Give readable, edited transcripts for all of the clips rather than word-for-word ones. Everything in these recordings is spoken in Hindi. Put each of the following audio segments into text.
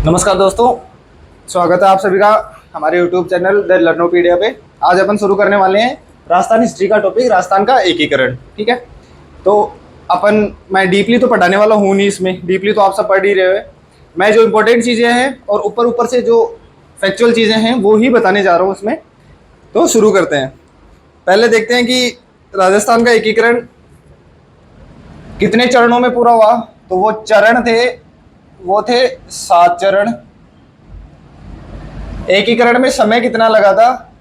नमस्कार दोस्तों, स्वागत है आप सभी का हमारे YouTube चैनल द लर्नोपीडिया पे। आज अपन शुरू करने वाले हैं राजस्थान हिस्ट्री का टॉपिक, राजस्थान का एकीकरण। ठीक है, तो मैं डीपली तो पढ़ाने वाला हूँ नहीं, इसमें डीपली तो आप सब पढ़ ही रहे हो। मैं जो इंपॉर्टेंट चीज़ें हैं और ऊपर ऊपर से जो फैक्चुअल चीज़ें हैं वो ही बताने जा रहा हूँ इसमें। तो शुरू करते हैं। पहले देखते हैं कि राजस्थान का एकीकरण कितने चरणों में पूरा हुआ। तो वो थे 7 चरण। एकीकरण में समय कितना लगा था?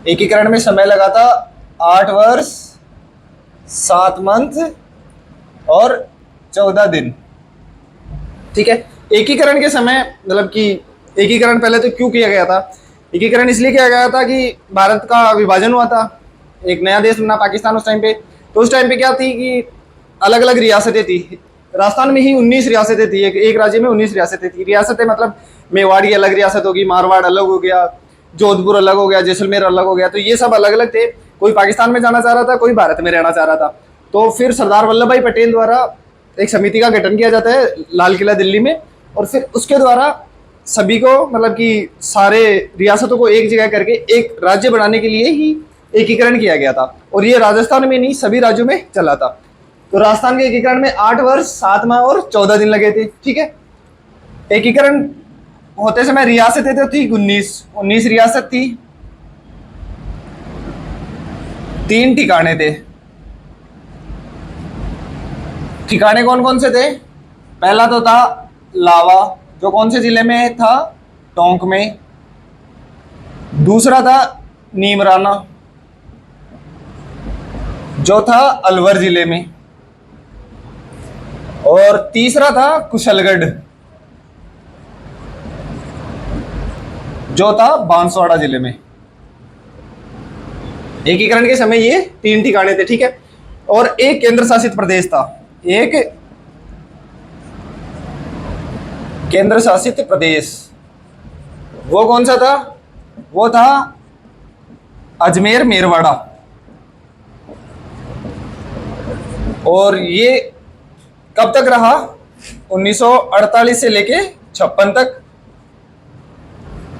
एकीकरण में समय लगा था 8 वर्ष 7 मंथ और 14 दिन। ठीक है, एकीकरण के समय मतलब कि एकीकरण पहले तो क्यों किया गया था? एकीकरण इसलिए किया गया था कि भारत का विभाजन हुआ था, एक नया देश बना पाकिस्तान उस टाइम पे। तो उस टाइम पे क्या थी कि अलग अलग रियासतें थी। राजस्थान में ही 19 रियासतें थी, एक राज्य में 19 रियासतें थी। रियासतें मतलब मेवाड़ की अलग रियासत होगी, मारवाड़ अलग हो गया, जोधपुर अलग हो गया, जैसलमेर अलग हो गया। तो ये सब अलग अलग थे। कोई पाकिस्तान में जाना चाह रहा था, कोई भारत में रहना चाह रहा था। तो फिर सरदार वल्लभ भाई पटेल द्वारा एक समिति का गठन किया जाता है लाल किला दिल्ली में, और फिर उसके द्वारा सभी को मतलब कि सारे रियासतों को एक जगह करके एक राज्य बनाने के लिए ही एकीकरण किया गया था। और ये राजस्थान में नहीं, सभी राज्यों में चला था। तो राजस्थान के एकीकरण में 8 वर्ष 7 माह और 14 दिन लगे थे। ठीक है, एकीकरण होते समय रियासतें तो थी 19 रियासत थी। 3 ठिकाने थे। ठिकाने कौन कौन से थे? पहला तो था लावा, जो कौन से जिले में था? टोंक में। दूसरा था नीमराना, जो था अलवर जिले में। और तीसरा था कुशलगढ़, जो था बांसवाड़ा जिले में। एकीकरण के समय ये 3 ठिकाने थे। ठीक है, और एक केंद्र शासित प्रदेश था। एक केंद्र शासित प्रदेश, वो कौन सा था? वो था अजमेर मेरवाड़ा। और ये कब तक रहा? 1948 से लेके 56 तक।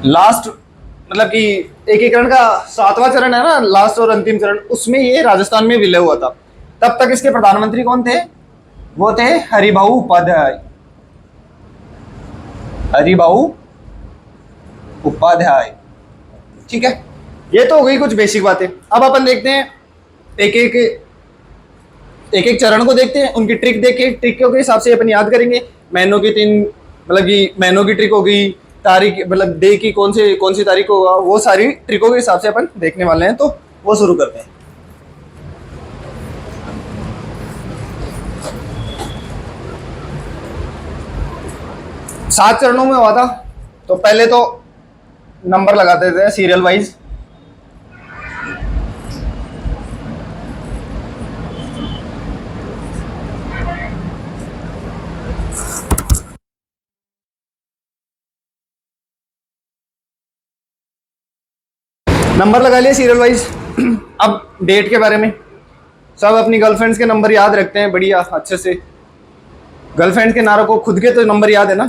लास्ट मतलब कि एकीकरण का 7वां चरण है ना, लास्ट और अंतिम चरण, उसमें ये राजस्थान में विलय हुआ था। तब तक इसके प्रधानमंत्री कौन थे? वो थे हरिभाऊ उपाध्याय। हरिभाऊ उपाध्याय। ठीक है, ये तो हो गई कुछ बेसिक बातें। अब अपन देखते हैं एक एक चरण को देखते हैं, उनकी ट्रिक देखें। ट्रिकों के हिसाब से अपन याद करेंगे। महीनों की 3 मतलब कि महीनों की ट्रिक हो गई, तारीख मतलब डे की कौन सी तारीख को होगा, वो सारी ट्रिकों के हिसाब से अपन देखने वाले हैं। तो वो शुरू करते हैं। सात चरणों में हुआ था। तो पहले तो नंबर लगाते थे सीरियल वाइज। नंबर लगा लिए सीरियल वाइज। अब डेट के बारे में सब अपनी गर्लफ्रेंड्स के नंबर याद रखते हैं बढ़िया अच्छे से। गर्लफ्रेंड के नारों को, खुद के तो नंबर याद है ना,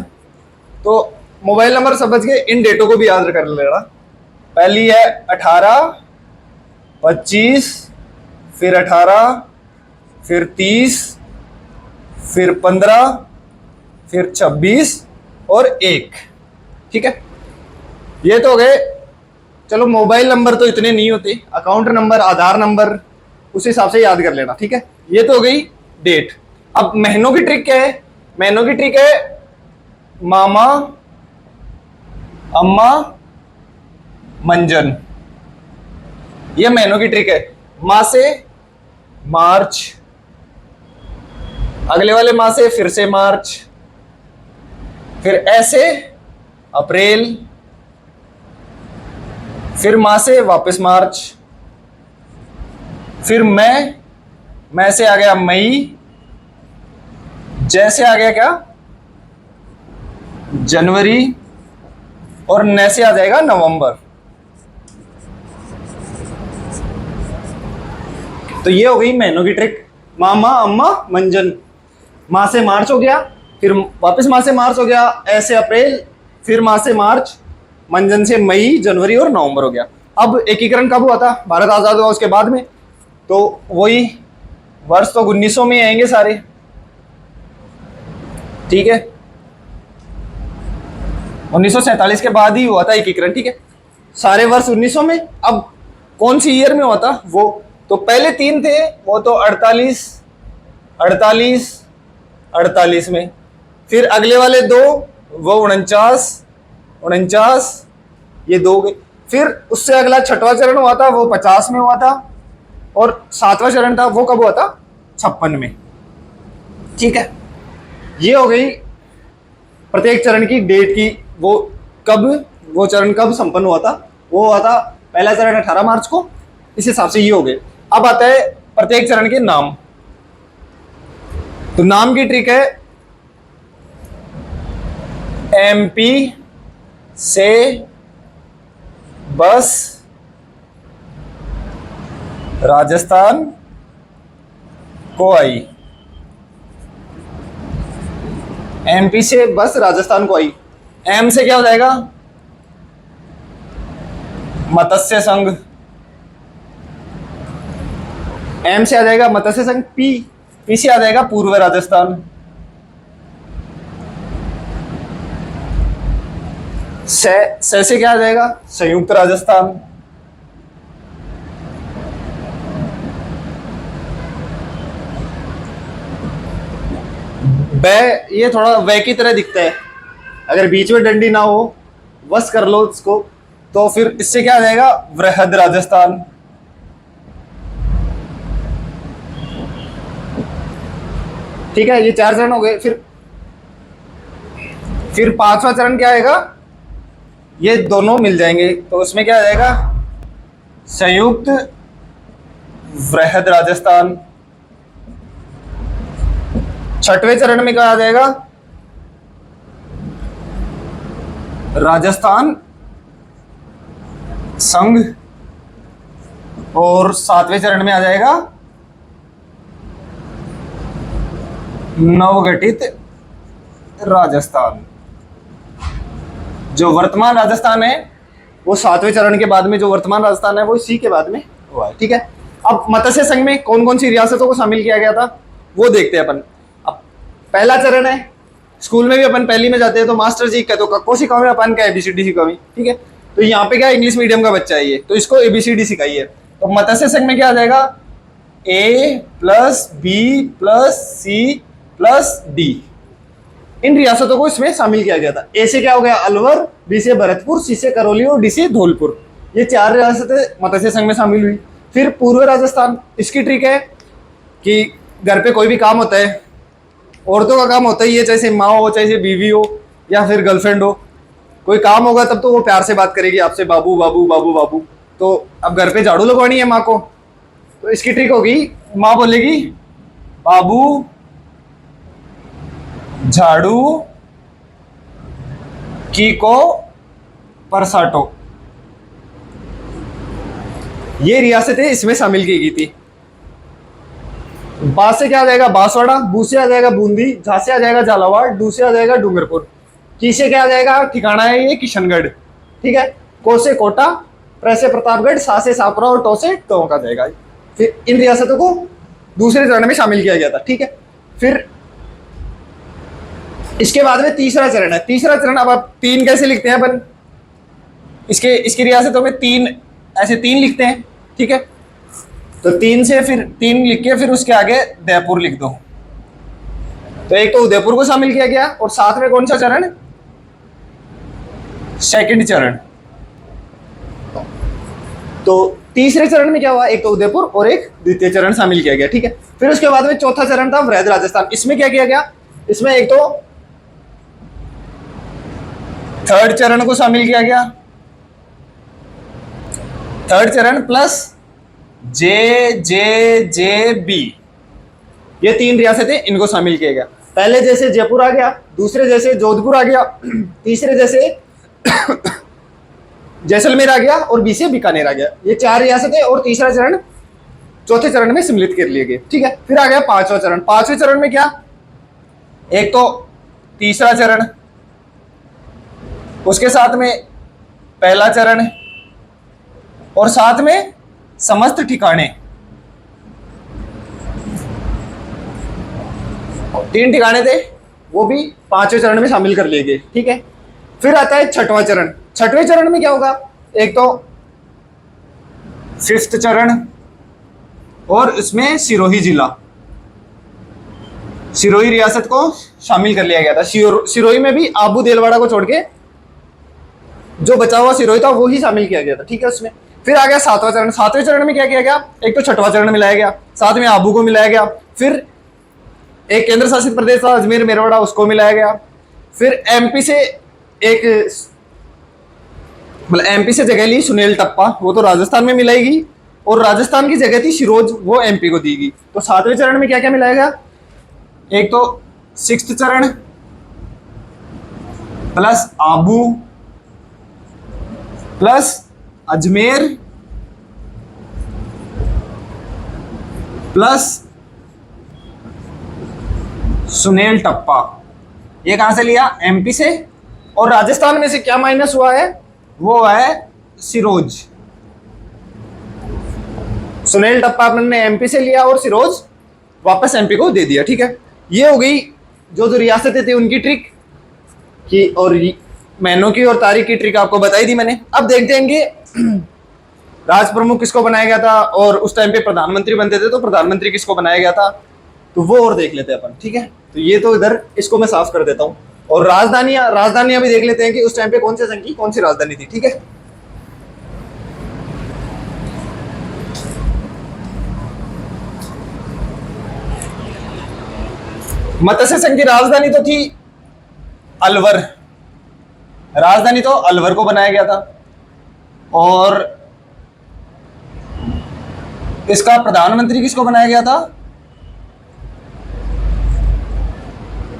तो मोबाइल नंबर समझ के इन डेटों को भी याद कर लेना। पहली है 18, 25, फिर 18, फिर 30, फिर 15, फिर 26 और 1। ठीक है, ये तो हो गए। चलो मोबाइल नंबर तो इतने नहीं होते, अकाउंट नंबर, आधार नंबर, उस हिसाब से याद कर लेना। ठीक है, ये तो हो गई डेट। अब महीनों की ट्रिक क्या है? महीनों की ट्रिक है मामा, अम्मा, मंजन। ये महीनों की ट्रिक है। माह से मार्च, अगले वाले माह से फिर से मार्च, फिर ऐसे अप्रैल, फिर माह से वापस मार्च, फिर मैं से आ गया मई, जैसे आ गया क्या? जनवरी, और न से आ जाएगा नवंबर। तो ये हो गई महीनों की ट्रिक। मामा, अम्मा, मंजन। माह से मार्च हो गया, फिर वापस माह से मार्च हो गया, ऐसे अप्रैल, फिर माह से मार्च, मंजन से मई, जनवरी और नवंबर हो गया। अब एकीकरण कब हुआ था? भारत आजाद हुआ उसके बाद में। तो वही वर्ष तो 1900 में आएंगे सारे, ठीक है। 1947 के बाद ही हुआ था एकीकरण, ठीक है। सारे वर्ष 1900 में। अब कौन सी ईयर में हुआ था वो? तो पहले 3 थे, वो तो 48, 48, 48 में। फिर अगले वाले 2 वो 49, 49, ये 2 गए। फिर उससे अगला 6वां चरण हुआ था, वो 50 में हुआ था। और 7वां चरण था, वो कब हुआ था? 56 में, ठीक है। ये हो गई प्रत्येक चरण की डेट की, वो कब, वो चरण कब संपन्न हुआ था। वो हुआ था पहला चरण 18 मार्च को, इस हिसाब से ये हो गए। अब आता है प्रत्येक चरण के नाम। तो नाम की ट्रिक है, एमपी से बस राजस्थान को आई, एमपी से बस राजस्थान को आई। एम से क्या हो जाएगा? मत्स्य संघ, एम से आ जाएगा मत्स्य संघ। पी से आ जाएगा पूर्व राजस्थान। से क्या आ जाएगा? संयुक्त राजस्थान। ये थोड़ा वे की तरह दिखता है, अगर बीच में डंडी ना हो, वश कर लो इसको, तो फिर इससे क्या आ जाएगा? वृहद राजस्थान। ठीक है, ये 4 चरण हो गए। फिर 5वां चरण क्या आएगा? ये दोनों मिल जाएंगे, तो उसमें क्या आ जाएगा? संयुक्त वृहद राजस्थान। 6वें चरण में क्या आ जाएगा? राजस्थान संघ। और 7वें चरण में आ जाएगा नवगठित राजस्थान। जो वर्तमान राजस्थान है वो 7वें चरण के बाद में, जो वर्तमान राजस्थान है वो इसी के बाद में हुआ है, ठीक है। अब मत्स्य संघ में कौन कौन सी रियासतों को शामिल किया गया था वो देखते हैं अपन। अब पहला चरण है, स्कूल में भी अपन पहली में जाते हैं तो मास्टर जी का तो कक्को सिखावे, अपन का ABCD सिखावी, ठीक है। तो यहाँ पे क्या इंग्लिश मीडियम का बच्चा है ये, तो इसको ABCD सिखाई है। तो मत्स्य संघ में क्या आ जाएगा? A+B+C+D। इन रियासतों को इसमें शामिल किया गया था। ए से क्या हो गया? अलवर, बी से भरतपुर, सी से करौली और डी से धौलपुर। ये 4 रियासतें मत्स्य संघ में शामिल हुई। फिर पूर्व राजस्थान, इसकी ट्रिक है कि घर पे कोई भी काम होता है, औरतों का काम होता ही है, चाहे से माँ हो, चाहे से बीवी हो, या फिर गर्लफ्रेंड हो, कोई काम होगा तब तो वो प्यार से बात करेगी आपसे, बाबू बाबू बाबू बाबू। तो अब घर पे झाड़ू लगवानी है माँ को, तो इसकी ट्रिक होगी, माँ बोलेगी बाबू झाड़ू की को परसाटो। ये रियासतें इसमें शामिल की गई थी। बा से क्या आ जाएगा? बांसवाड़ा। बू से आ जाएगा बूंदी। झा से आ जाएगा झालावाड़। डू से आ जाएगा डूंगरपुर। की से क्या आ जाएगा? ठिकाना है ये किशनगढ़, ठीक है। को से कोटा, प्र से प्रतापगढ़, सा से सापुरा और टो से टोंक आ जाएगा। फिर इन रियासतों को दूसरे चरण में शामिल किया गया था, ठीक है। फिर इसके बाद में तीसरा चरण है। तीसरा चरण, अब आप 3 कैसे लिखते हैं अपन? इसकी रियासतों में 3 ऐसे 3 लिखते हैं, ठीक है। तो 3 से फिर 3 लिख के फिर उसके आगे उदयपुर लिख दो। तो एक तो उदयपुर को शामिल किया गया, और साथ में कौन सा चरण? सेकंड चरण। तो तीसरे चरण में क्या हुआ? एक तो उदयपुर और एक द्वितीय चरण शामिल किया गया, ठीक है। फिर उसके बाद में चौथा चरण था वृहद राजस्थान। इसमें क्या किया गया? इसमें एक तो थर्ड चरण को शामिल किया गया, थर्ड चरण प्लस जे बी, ये 3 रियासतें, इनको शामिल किया गया। पहले जैसे जयपुर आ गया, दूसरे जैसे जोधपुर आ गया, तीसरे जैसे जैसलमेर आ गया, और बी से बीकानेर आ गया। ये 4 रियासतें और तीसरा चरण चौथे चरण में सम्मिलित कर लिए गए, ठीक है। फिर आ गया 5वां चरण। 5वें चरण में क्या? एक तो तीसरा चरण, उसके साथ में पहला चरण और साथ में समस्त ठिकाने, 3 ठिकाने थे वो भी 5वें चरण में शामिल कर लिए गए। ठीक है, फिर आता है छठवां चरण। छठवें चरण में क्या होगा, एक तो 5th चरण और इसमें सिरोही जिला, सिरोही रियासत को शामिल कर लिया गया था। सिरोही में भी आबू देलवाड़ा को छोड़ के जो बचा हुआ सिरोही था वो ही शामिल किया गया था। ठीक है, उसमें फिर आ गया 7वां चरण। 7वें चरण में क्या किया गया, एक तो छठवां चरण मिलाया गया, साथ में आबू को मिलाया गया, फिर एक केंद्र शासित प्रदेश था अजमेर मेरवाड़ा, उसको मिलाया गया, फिर एमपी से एक मतलब एमपी से जगह ली सुनील टप्पा, वो तो राजस्थान में मिलाएगी, और राजस्थान की जगह थी शिरोज, वो एमपी को दी गई। तो 7वें चरण में क्या क्या मिलाया गया, एक तो 6th Charan plus Abu plus Ajmer plus Sunil Tappa, ये कहां से लिया, एमपी से, और राजस्थान में से क्या माइनस हुआ है, वो है सिरोज। सुनील टप्पा ने एमपी से लिया और सिरोज वापस एमपी को दे दिया। ठीक है, ये हो गई जो रियासतें थी उनकी ट्रिक की, और महीनों की और तारीख की ट्रिक आपको बताई दी मैंने। अब देखते हैं कि राज प्रमुख किसको बनाया गया था, और उस टाइम पे प्रधानमंत्री बनते थे तो प्रधानमंत्री किसको बनाया गया था, तो वो और देख लेते हैं अपन। ठीक है, तो ये तो इधर इसको मैं साफ कर देता हूँ, और राजधानियां भी देख लेते हैं कि उस टाइम पे कौन से संघ की कौन सी राजधानी थी। ठीक है, मत्स्य संघ की राजधानी तो थी अलवर, राजधानी तो अलवर को बनाया गया था, और इसका प्रधानमंत्री किसको बनाया गया था,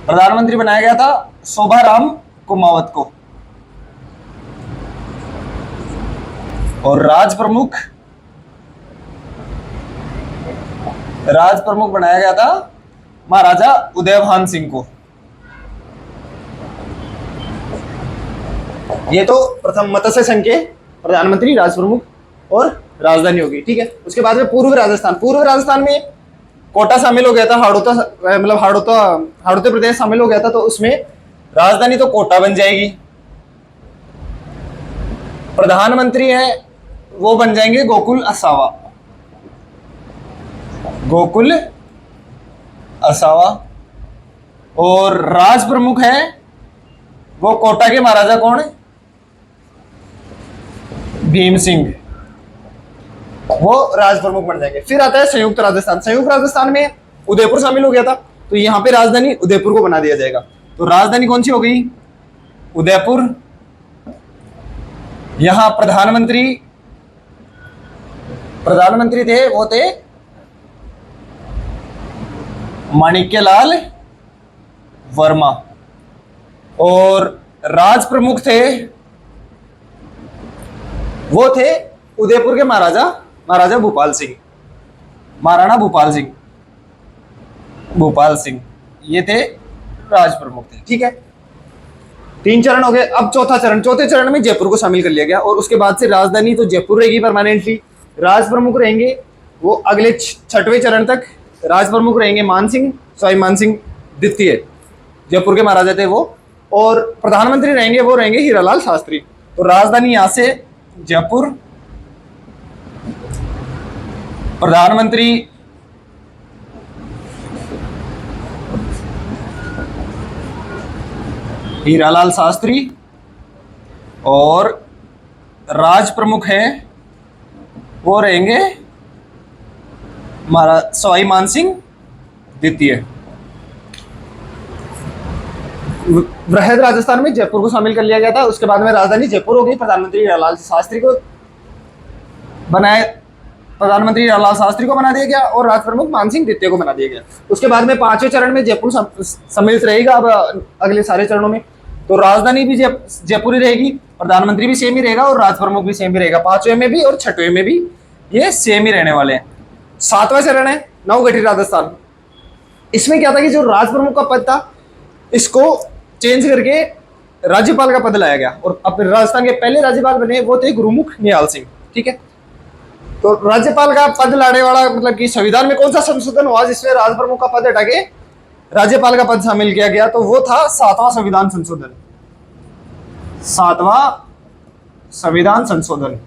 प्रधानमंत्री बनाया गया था शोभाराम कुमावत को, और राज प्रमुख बनाया गया था महाराजा उदयभान सिंह को। ये तो प्रथम मत्स्य संघ के प्रधानमंत्री, राज प्रमुख और राजधानी होगी। ठीक है, उसके बाद में पूर्व राजस्थान में कोटा शामिल हो गया था, हाड़ौता प्रदेश शामिल हो गया था, तो उसमें राजधानी तो कोटा बन जाएगी। प्रधानमंत्री है वो बन जाएंगे गोकुल असावा, और राज प्रमुख है वो कोटा के महाराजा कौन है, भीम सिंह, वो राज प्रमुख बन जाएंगे। फिर आता है संयुक्त राजस्थान में उदयपुर शामिल हो गया था, तो यहाँ पे राजधानी उदयपुर को बना दिया जाएगा। तो राजधानी कौन सी हो गई, उदयपुर। यहां प्रधानमंत्री थे वो थे माणिक्यलाल वर्मा, और राज प्रमुख थे वो थे उदयपुर के महाराजा महाराणा भूपाल सिंह, ये थे राज प्रमुख थे। ठीक है, 3 चरण हो गए। अब चौथे चरण में जयपुर को शामिल कर लिया गया, और उसके बाद से राजधानी तो जयपुर रहेगी परमानेंटली, राज प्रमुख रहेंगे वो अगले 6वें चरण तक, राज प्रमुख रहेंगे सवाई मानसिंह द्वितीय, जयपुर के महाराजा थे वो, और प्रधानमंत्री रहेंगे हीरालाल शास्त्री। तो राजधानी यहां से जयपुर, प्रधानमंत्री हीरालाल शास्त्री, और राज प्रमुख है वो रहेंगे सवाई मानसिंह द्वितीय। वृहद राजस्थान में जयपुर को शामिल कर लिया गया था, उसके बाद में राजधानी जयपुर हो गई। प्रधानमंत्री हीरालाल शास्त्री को बना दिया गया, और राज प्रमुख मानसिंह द्वितीय को बना दिया गया। उसके बाद में 5वें चरण में जयपुर सम्मिलित रहेगा। अब अगले सारे चरणों में तो राजधानी भी जयपुर ही रहेगी, प्रधानमंत्री भी सेम ही रहेगा, और राज प्रमुख भी सेम ही रहेगा। 5वें में भी और 6वें में भी ये सेम ही रहने वाले हैं। 7वां चरण है नवगठित राजस्थान। इसमें क्या था कि जो राज प्रमुख का पद था इसको चेंज करके राज्यपाल का पद लाया गया और अब राजस्थान के पहले राज्यपाल बने वो थे गुरुमुख निहाल सिंह। ठीक है, तो राज्यपाल का पद लाने वाला मतलब कि संविधान में कौन सा संशोधन हुआ जिसमें राज प्रमुख का पद हटा के राज्यपाल का पद शामिल किया गया, तो वो था 7वां संविधान संशोधन। 7वां संविधान संशोधन।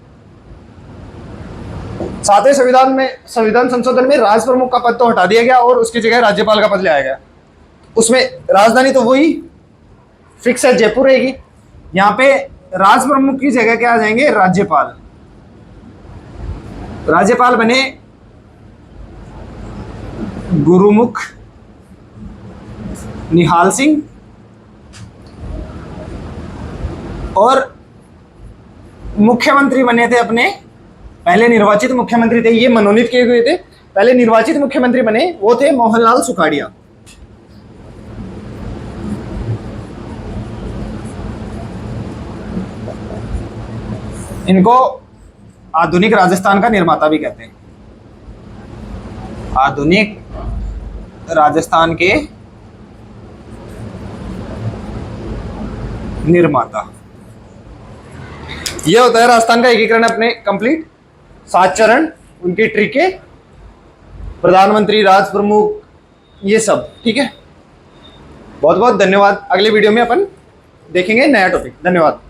7वें संविधान संशोधन में राज प्रमुख का पद तो हटा दिया गया और उसकी जगह राज्यपाल का पद लाया गया। उसमें राजधानी तो वही फिक्स है, जयपुर रहेगी। यहाँ पे राज प्रमुख की जगह क्या आ जाएंगे, राज्यपाल। राज्यपाल बने गुरुमुख निहाल सिंह और मुख्यमंत्री बने थे अपने, पहले निर्वाचित मुख्यमंत्री थे, ये मनोनीत किए हुए थे, पहले निर्वाचित मुख्यमंत्री बने वो थे मोहनलाल सुखाड़िया। इनको आधुनिक राजस्थान का निर्माता भी कहते हैं, आधुनिक राजस्थान के निर्माता। यह होता है राजस्थान का एकीकरण अपने कंप्लीट 7 चरण, उनकी ट्रिकें, प्रधानमंत्री, राज प्रमुख, ये सब। ठीक है, बहुत बहुत धन्यवाद। अगले वीडियो में अपन देखेंगे नया टॉपिक। धन्यवाद।